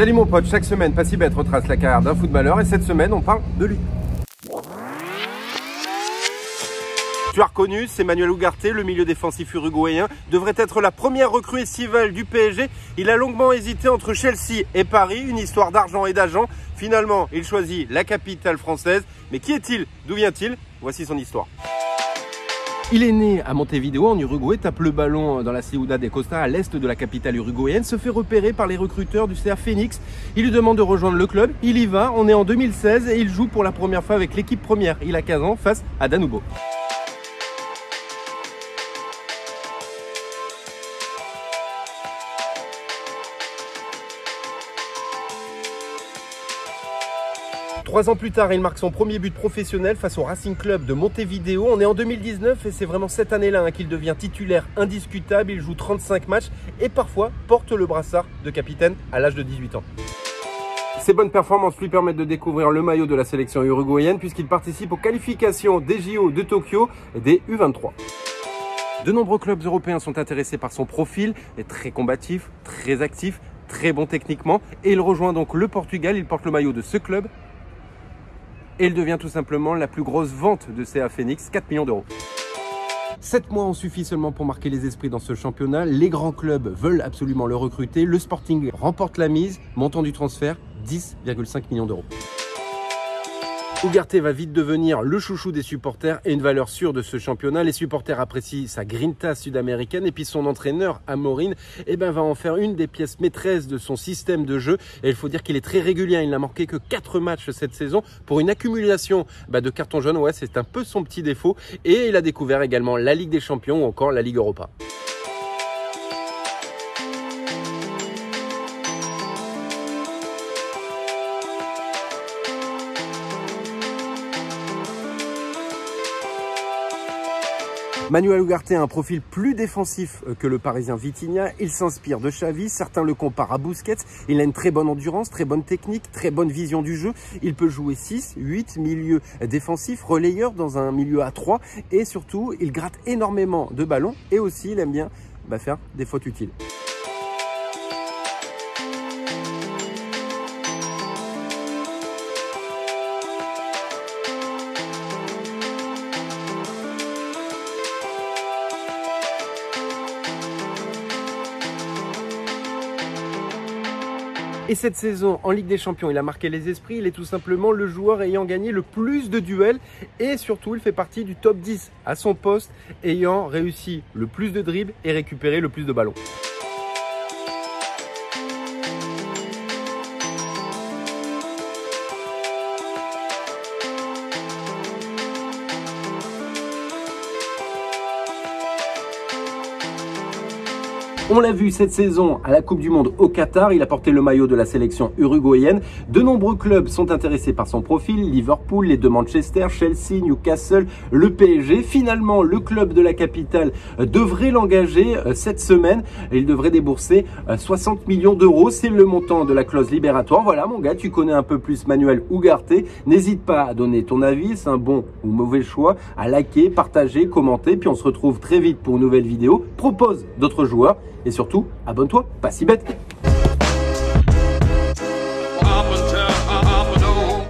Salut mon pote, chaque semaine, Passibet retrace la carrière d'un footballeur et cette semaine, on parle de lui. Tu as reconnu, c'est Manuel Ugarte, le milieu défensif uruguayen, devrait être la première recrue estivale du PSG. Il a longuement hésité entre Chelsea et Paris, une histoire d'argent et d'agent. Finalement, il choisit la capitale française. Mais qui est-il? D'où vient-il? Voici son histoire. Il est né à Montevideo en Uruguay, tape le ballon dans la Ciudad de Costa à l'est de la capitale uruguayenne, se fait repérer par les recruteurs du CA Phoenix. Il lui demande de rejoindre le club, il y va, on est en 2016 et il joue pour la première fois avec l'équipe première. Il a 15 ans face à Danubio. Trois ans plus tard, il marque son premier but professionnel face au Racing Club de Montevideo. On est en 2019 et c'est vraiment cette année-là qu'il devient titulaire indiscutable. Il joue 35 matchs et parfois porte le brassard de capitaine à l'âge de 18 ans. Ses bonnes performances lui permettent de découvrir le maillot de la sélection uruguayenne puisqu'il participe aux qualifications des JO de Tokyo et des U23. De nombreux clubs européens sont intéressés par son profil, est très combatif, très actif, très bon techniquement et il rejoint donc le Portugal. Il porte le maillot de ce club. Et il devient tout simplement la plus grosse vente de CA Phoenix, 4 millions d'euros. 7 mois ont suffi seulement pour marquer les esprits dans ce championnat. Les grands clubs veulent absolument le recruter. Le Sporting remporte la mise, montant du transfert 10,5 millions d'euros. Ugarte va vite devenir le chouchou des supporters et une valeur sûre de ce championnat. Les supporters apprécient sa grinta sud-américaine et puis son entraîneur, Amorim, va en faire une des pièces maîtresses de son système de jeu. Et il faut dire qu'il est très régulier. Il n'a marqué que 4 matchs cette saison pour une accumulation de cartons jaunes. Ouais, c'est un peu son petit défaut. Et il a découvert également la Ligue des Champions ou encore la Ligue Europa. Manuel Ugarte a un profil plus défensif que le Parisien Vitinha. Il s'inspire de Xavi, certains le comparent à Busquets. Il a une très bonne endurance, très bonne technique, très bonne vision du jeu. Il peut jouer 6, 8 milieux défensifs, relayeur dans un milieu à 3 et surtout, il gratte énormément de ballons et aussi il aime bien faire des fautes utiles. Et cette saison, en Ligue des Champions, il a marqué les esprits. Il est tout simplement le joueur ayant gagné le plus de duels. Et surtout, il fait partie du top 10 à son poste, ayant réussi le plus de dribbles et récupéré le plus de ballons. On l'a vu cette saison à la Coupe du Monde au Qatar, il a porté le maillot de la sélection uruguayenne. De nombreux clubs sont intéressés par son profil, Liverpool, les deux Manchester, Chelsea, Newcastle, le PSG. Finalement, le club de la capitale devrait l'engager cette semaine. Il devrait débourser 60 millions d'euros. C'est le montant de la clause libératoire. Voilà mon gars, tu connais un peu plus Manuel Ugarte. N'hésite pas à donner ton avis, c'est un bon ou mauvais choix, à liker, partager, commenter. Puis on se retrouve très vite pour une nouvelle vidéo. Propose d'autres joueurs. Et surtout, abonne-toi, Passibet.